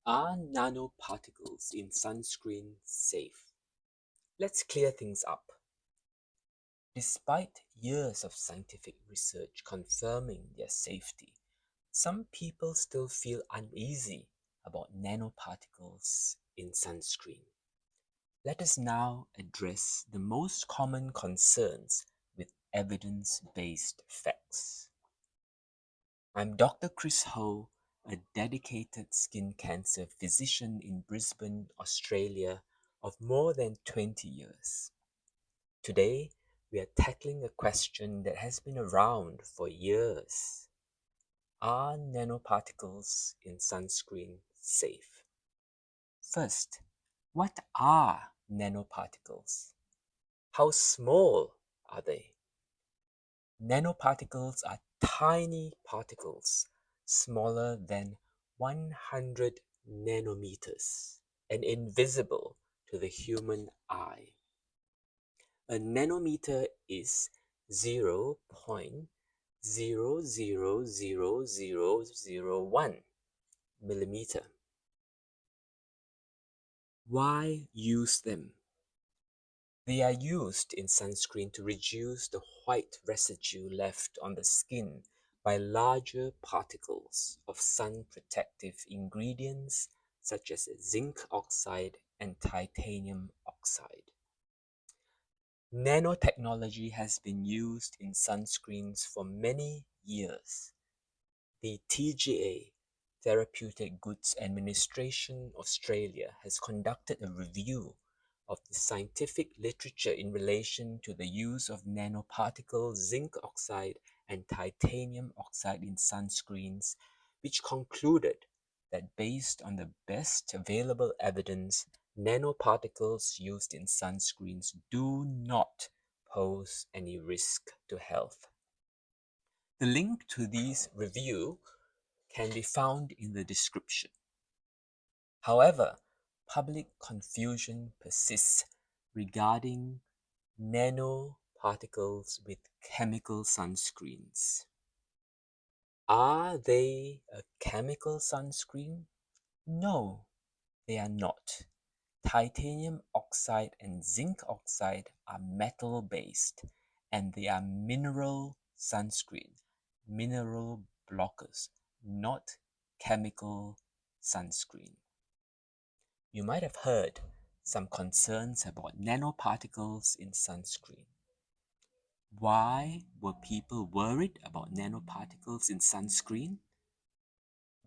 Are nanoparticles in sunscreen safe? Let's clear things up. Despite years of scientific research confirming their safety, some people still feel uneasy about nanoparticles in sunscreen. Let us now address the most common concerns with evidence-based facts. I'm Dr. Chris Ho, a dedicated skin cancer physician in Brisbane, Australia, of more than 20 years. Today, we are tackling a question that has been around for years. Are nanoparticles in sunscreen safe? First, what are nanoparticles? How small are they? Nanoparticles are tiny particles, smaller than 100 nanometers and invisible to the human eye. A nanometer is 0.000001 millimeter. Why use them? They are used in sunscreen to reduce the white residue left on the skin by larger particles of sun protective ingredients such as zinc oxide and titanium oxide. Nanotechnology has been used in sunscreens for many years. The TGA, Therapeutic Goods Administration Australia, has conducted a review of the scientific literature in relation to the use of nanoparticles, zinc oxide, and titanium oxide in sunscreens, which concluded that based on the best available evidence, nanoparticles used in sunscreens do not pose any risk to health. The link to this review can be found in the description. However, public confusion persists regarding nanoparticles with chemical sunscreens. Are they a chemical sunscreen? No, they are not. Titanium oxide and zinc oxide are metal-based, and they are mineral sunscreen, mineral blockers, not chemical sunscreen. You might have heard some concerns about nanoparticles in sunscreen. Why were people worried about nanoparticles in sunscreen?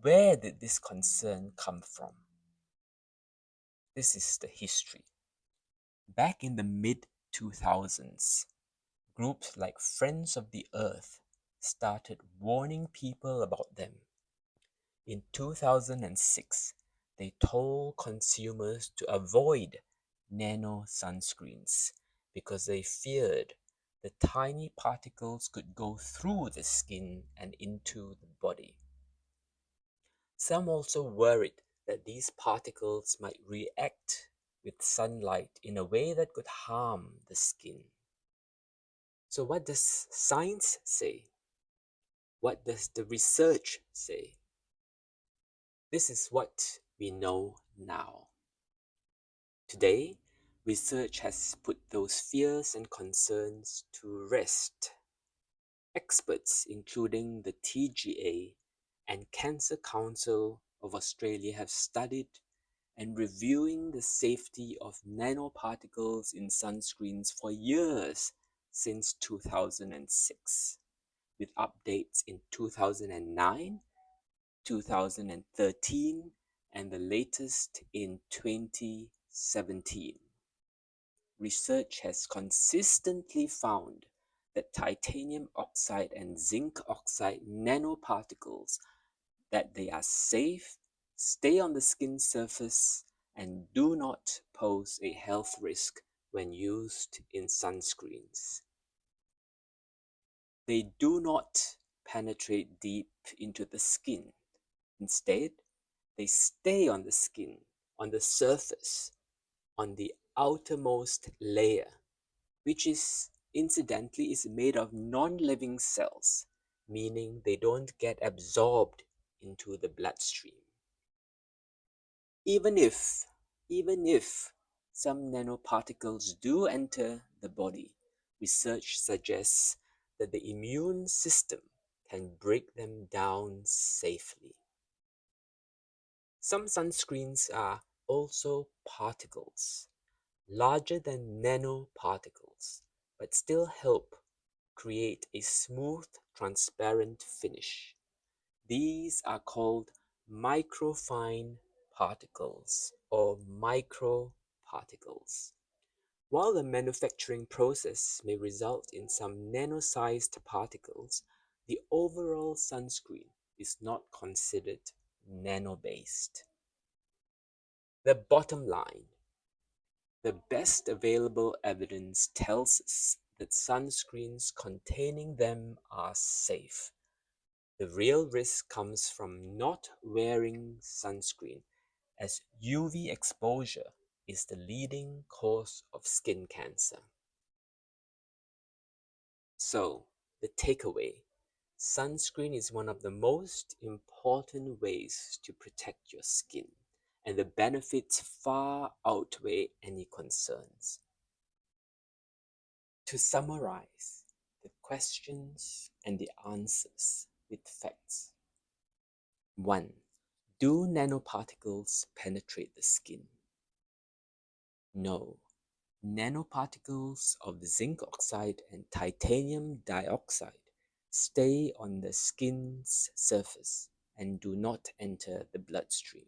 Where did this concern come from? This is the history. Back in the mid-2000s, groups like Friends of the Earth started warning people about them. In 2006, they told consumers to avoid nano sunscreens because they feared the tiny particles could go through the skin and into the body. Some also worried that these particles might react with sunlight in a way that could harm the skin. So what does science say? What does the research say? This is what we know now. Today, research has put those fears and concerns to rest. Experts, including the TGA and Cancer Council of Australia, have studied and reviewing the safety of nanoparticles in sunscreens for years since 2006, with updates in 2009, 2013, and the latest in 2017. Research has consistently found that titanium oxide and zinc oxide nanoparticles that they are safe, stay on the skin surface, and do not pose a health risk when used in sunscreens. They do not penetrate deep into the skin. Instead, they stay on the skin, on the surface, on the outermost layer, which is incidentally is made of non-living cells, meaning they don't get absorbed into the bloodstream. Even if some nanoparticles do enter the body, research suggests that the immune system can break them down safely. Some sunscreens are also particles, larger than nanoparticles, but still help create a smooth, transparent finish. These are called microfine particles or microparticles. While the manufacturing process may result in some nano-sized particles, the overall sunscreen is not considered nano-based. The bottom line: the best available evidence tells us that sunscreens containing them are safe. The real risk comes from not wearing sunscreen, as UV exposure is the leading cause of skin cancer. So, the takeaway: sunscreen is one of the most important ways to protect your skin, and the benefits far outweigh any concerns. To summarize the questions and the answers with facts. 1. Do nanoparticles penetrate the skin? No. Nanoparticles of zinc oxide and titanium dioxide stay on the skin's surface and do not enter the bloodstream.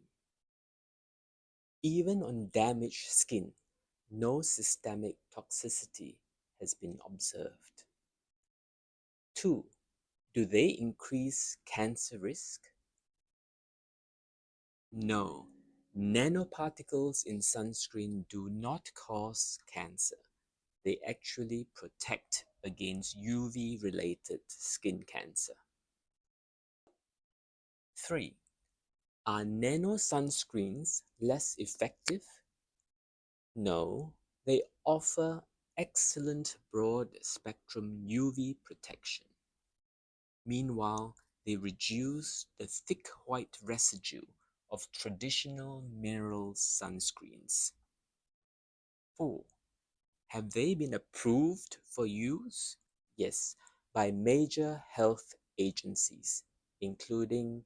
Even on damaged skin, no systemic toxicity has been observed. 2. Do they increase cancer risk? No. Nanoparticles in sunscreen do not cause cancer. They actually protect against UV-related skin cancer. 3. Are nano sunscreens less effective? No, they offer excellent broad-spectrum UV protection. Meanwhile, they reduce the thick white residue of traditional mineral sunscreens. 4. Have they been approved for use? Yes, by major health agencies, including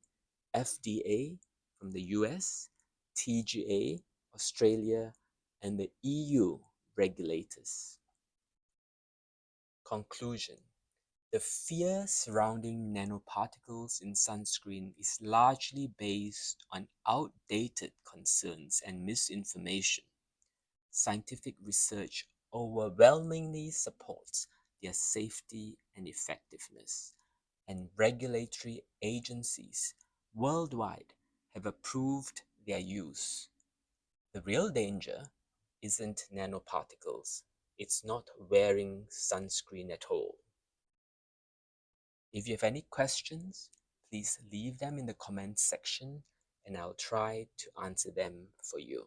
FDA from the US, TGA, Australia, and the EU regulators. Conclusion: the fear surrounding nanoparticles in sunscreen is largely based on outdated concerns and misinformation. Scientific research overwhelmingly supports their safety and effectiveness, and regulatory agencies worldwide have approved their use. The real danger isn't nanoparticles, it's not wearing sunscreen at all. If you have any questions, please leave them in the comments section and I'll try to answer them for you.